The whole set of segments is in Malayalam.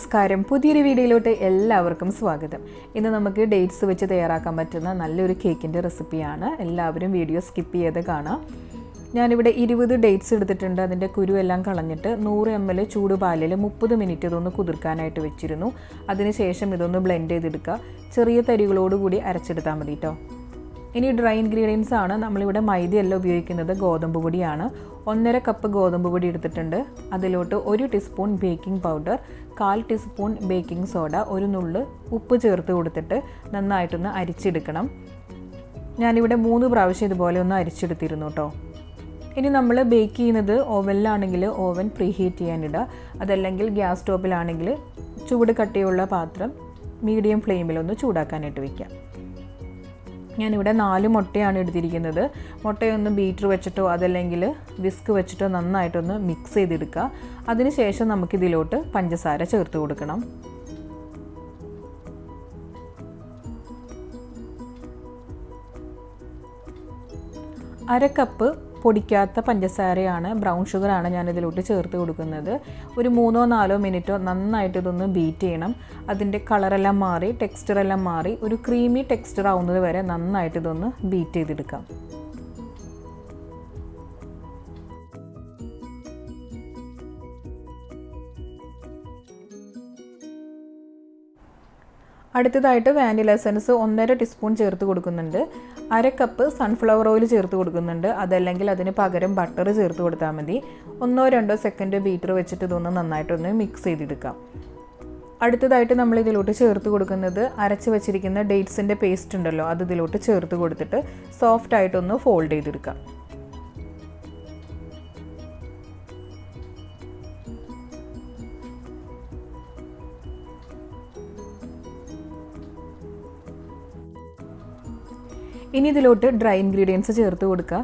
നമസ്കാരം. പുതിയൊരു വീഡിയോയിലോട്ട് എല്ലാവർക്കും സ്വാഗതം. ഇന്ന് നമുക്ക് ഡേറ്റ്സ് വെച്ച് തയ്യാറാക്കാൻ പറ്റുന്ന നല്ലൊരു കേക്കിൻ്റെ റെസിപ്പിയാണ്. എല്ലാവരും വീഡിയോ സ്കിപ്പ് ചെയ്ത് കാണാം. ഞാനിവിടെ 20 ഡേറ്റ്സ് എടുത്തിട്ടുണ്ട്. അതിൻ്റെ കുരുവെല്ലാം കളഞ്ഞിട്ട് 100 ml ചൂടുപാലിൽ 30 മിനിറ്റ് ഇതൊന്ന് കുതിർക്കാനായിട്ട് വെച്ചിരുന്നു. അതിനുശേഷം ഇതൊന്ന് ബ്ലെൻഡ് ചെയ്തെടുക്കുക. ചെറിയ തരികളോടുകൂടി അരച്ചെടുത്താൽ മതി കേട്ടോ. ഇനി ഡ്രൈ ഇൻഗ്രീഡിയൻസ് ആണ്. നമ്മളിവിടെ മൈദയല്ല ഉപയോഗിക്കുന്നത്, ഗോതമ്പ് പൊടിയാണ്. 1.5 കപ്പ് ഗോതമ്പ് പൊടി എടുത്തിട്ടുണ്ട്. അതിലോട്ട് 1 teaspoon baking powder, 1/4 teaspoon baking soda, ഒരു നുള്ള് ഉപ്പ് ചേർത്ത് കൊടുത്തിട്ട് നന്നായിട്ടൊന്ന് അരിച്ചെടുക്കണം. ഞാനിവിടെ 3 പ്രാവശ്യം ഇതുപോലെ ഒന്ന് അരിച്ചെടുത്തിരുന്നു കേട്ടോ. ഇനി നമ്മൾ ബേക്ക് ചെയ്യുന്നത് ഓവനിലാണെങ്കിൽ ഓവൻ പ്രീ ഹീറ്റ് ചെയ്യാനിടുക. അതല്ലെങ്കിൽ ഗ്യാസ് സ്റ്റോപ്പിലാണെങ്കിൽ ചൂട് കട്ടിയുള്ള പാത്രം മീഡിയം ഫ്ലെയിമിലൊന്ന് ചൂടാക്കാനായിട്ട് വയ്ക്കാം. ഞാനിവിടെ 4 മുട്ടയാണ് എടുത്തിരിക്കുന്നത്. മുട്ടയൊന്ന് ബീറ്റർ വെച്ചിട്ടോ അതല്ലെങ്കിൽ വിസ്ക് വെച്ചിട്ടോ നന്നായിട്ടൊന്ന് മിക്സ് ചെയ്തെടുക്കുക. അതിനുശേഷം നമുക്കിതിലോട്ട് പഞ്ചസാര ചേർത്ത് കൊടുക്കണം. അര കപ്പ് പൊടിക്കാത്ത പഞ്ചസാരയാണ്, ബ്രൗൺ ഷുഗറാണ് ഞാനിതിലോട്ട് ചേർത്ത് കൊടുക്കുന്നത്. ഒരു 3-4 മിനിറ്റോ നന്നായിട്ട് ഇതൊന്ന് ബീറ്റ് ചെയ്യണം. അതിൻ്റെ കളറെല്ലാം മാറി ടെക്സ്ചറെല്ലാം മാറി ഒരു ക്രീമി ടെക്സ്ചർ ആവുന്നത് വരെ നന്നായിട്ട് ഇതൊന്ന് ബീറ്റ് ചെയ്തെടുക്കാം. അടുത്തതായിട്ട് വാനില എസൻസ് 1.5 ടീസ്പൂൺ ചേർത്ത് കൊടുക്കുന്നുണ്ട്. അര കപ്പ് സൺഫ്ലവർ ഓയിൽ ചേർത്ത് കൊടുക്കുന്നുണ്ട്. അതല്ലെങ്കിൽ അതിന് പകരം ബട്ടർ ചേർത്ത് കൊടുത്താൽ മതി. 1-2 സെക്കൻഡ് ബീറ്റർ വെച്ചിട്ട് ഇതൊന്ന് നന്നായിട്ടൊന്ന് മിക്സ് ചെയ്തെടുക്കാം. അടുത്തതായിട്ട് നമ്മൾ ഇതിലോട്ട് ചേർത്ത് കൊടുക്കുന്നത് അരച്ച് വെച്ചിരിക്കുന്ന ഡേറ്റ്സിൻ്റെ പേസ്റ്റ് ഉണ്ടല്ലോ, അത് ഇതിലോട്ട് ചേർത്ത് കൊടുത്തിട്ട് സോഫ്റ്റായിട്ടൊന്ന് ഫോൾഡ് ചെയ്തെടുക്കാം. ഇനി ഇതിലോട്ട് ഡ്രൈ ഇൻഗ്രീഡിയൻസ് ചേർത്ത് കൊടുക്കുക.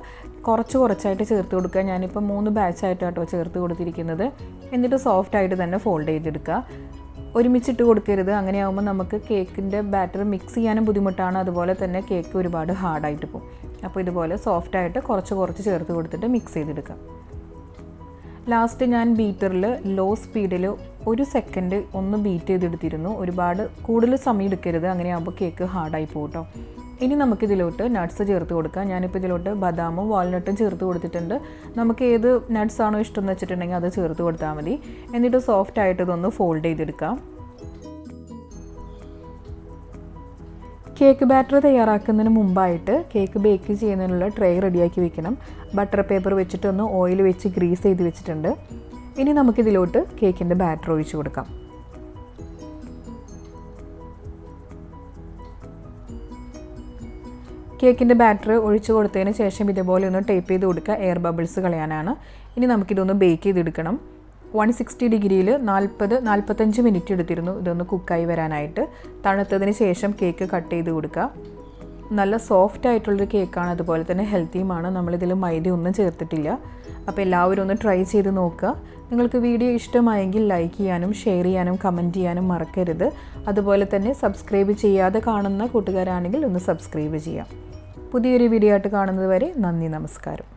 കുറച്ചായിട്ട് ചേർത്ത് കൊടുക്കുക. ഞാനിപ്പോൾ 3 ബാച്ചായിട്ടാട്ടോ ചേർത്ത് കൊടുത്തിരിക്കുന്നത്. എന്നിട്ട് സോഫ്റ്റായിട്ട് തന്നെ ഫോൾഡ് ചെയ്തെടുക്കുക. ഒരുമിച്ചിട്ട് കൊടുക്കരുത്. അങ്ങനെയാകുമ്പോൾ നമുക്ക് കേക്കിൻ്റെ ബാറ്റർ മിക്സ് ചെയ്യാനും ബുദ്ധിമുട്ടാണ്. അതുപോലെ തന്നെ കേക്ക് ഒരുപാട് ഹാർഡായിട്ട് പോകും. അപ്പോൾ ഇതുപോലെ സോഫ്റ്റായിട്ട് കുറച്ച് ചേർത്ത് കൊടുത്തിട്ട് മിക്സ് ചെയ്തെടുക്കുക. ലാസ്റ്റ് ഞാൻ ബീറ്ററിൽ ലോ സ്പീഡിൽ 1 സെക്കൻഡ് ഒന്ന് ബീറ്റ് ചെയ്തെടുത്തിരുന്നു. ഒരുപാട് കൂടുതൽ സമയം എടുക്കരുത്. അങ്ങനെയാകുമ്പോൾ കേക്ക് ഹാർഡായി പോകും കേട്ടോ. ഇനി നമുക്കിതിലോട്ട് നട്ട്സ് ചേർത്ത് കൊടുക്കാം. ഞാനിപ്പോൾ ഇതിലോട്ട് ബദാമും വാൾനട്ടും ചേർത്ത് കൊടുത്തിട്ടുണ്ട്. നമുക്ക് ഏത് നട്ട്സ് ആണോ ഇഷ്ടം എന്ന് വെച്ചിട്ടുണ്ടെങ്കിൽ അത് ചേർത്ത് കൊടുത്താൽ മതി. എന്നിട്ട് സോഫ്റ്റായിട്ട് ഇതൊന്ന് ഫോൾഡ് ചെയ്തെടുക്കാം. കേക്ക് ബാറ്റർ തയ്യാറാക്കുന്നതിന് മുമ്പായിട്ട് കേക്ക് ബേക്ക് ചെയ്യുന്നതിനുള്ള ട്രേ റെഡിയാക്കി വെക്കണം. ബട്ടർ പേപ്പർ വെച്ചിട്ടൊന്ന് ഓയിൽ വെച്ച് ഗ്രീസ് ചെയ്ത് വെച്ചിട്ടുണ്ട്. ഇനി നമുക്കിതിലോട്ട് കേക്കിൻ്റെ ബാറ്റർ ഒഴിച്ച് കൊടുക്കാം. കേക്കിൻ്റെ ബാറ്റർ ഒഴിച്ച് കൊടുത്തതിന് ശേഷം ഇതുപോലെ ഒന്ന് ടേപ്പ് ചെയ്ത് കൊടുക്കുക. എയർ ബബിൾസ് കളയാനാണ്. ഇനി നമുക്കിതൊന്ന് ബേക്ക് ചെയ്തെടുക്കണം. 160 ഡിഗ്രിയിൽ 40-45 മിനിറ്റ് എടുത്തിരുന്നു ഇതൊന്ന് കുക്കായി വരാനായിട്ട്. തണുത്തതിന് ശേഷം കേക്ക് കട്ട് ചെയ്ത് കൊടുക്കുക. നല്ല സോഫ്റ്റ് ആയിട്ടുള്ളൊരു കേക്കാണ്, അതുപോലെ തന്നെ ഹെൽത്തിയുമാണ്. നമ്മളിതിൽ മൈദ ഒന്നും ചേർത്തിട്ടില്ല. അപ്പോൾ എല്ലാവരും ഒന്ന് ട്രൈ ചെയ്ത് നോക്കുക. നിങ്ങൾക്ക് വീഡിയോ ഇഷ്ടമായെങ്കിൽ ലൈക്ക് ചെയ്യാനും ഷെയർ ചെയ്യാനും കമൻറ്റ് ചെയ്യാനും മറക്കരുത്. അതുപോലെ തന്നെ സബ്സ്ക്രൈബ് ചെയ്യാതെ കാണുന്ന കൂട്ടുകാരാണെങ്കിൽ ഒന്ന് സബ്സ്ക്രൈബ് ചെയ്യാം. പുതിയൊരു വീഡിയോ ആയിട്ട് കാണുന്നത് വരെ നന്ദി, നമസ്കാരം.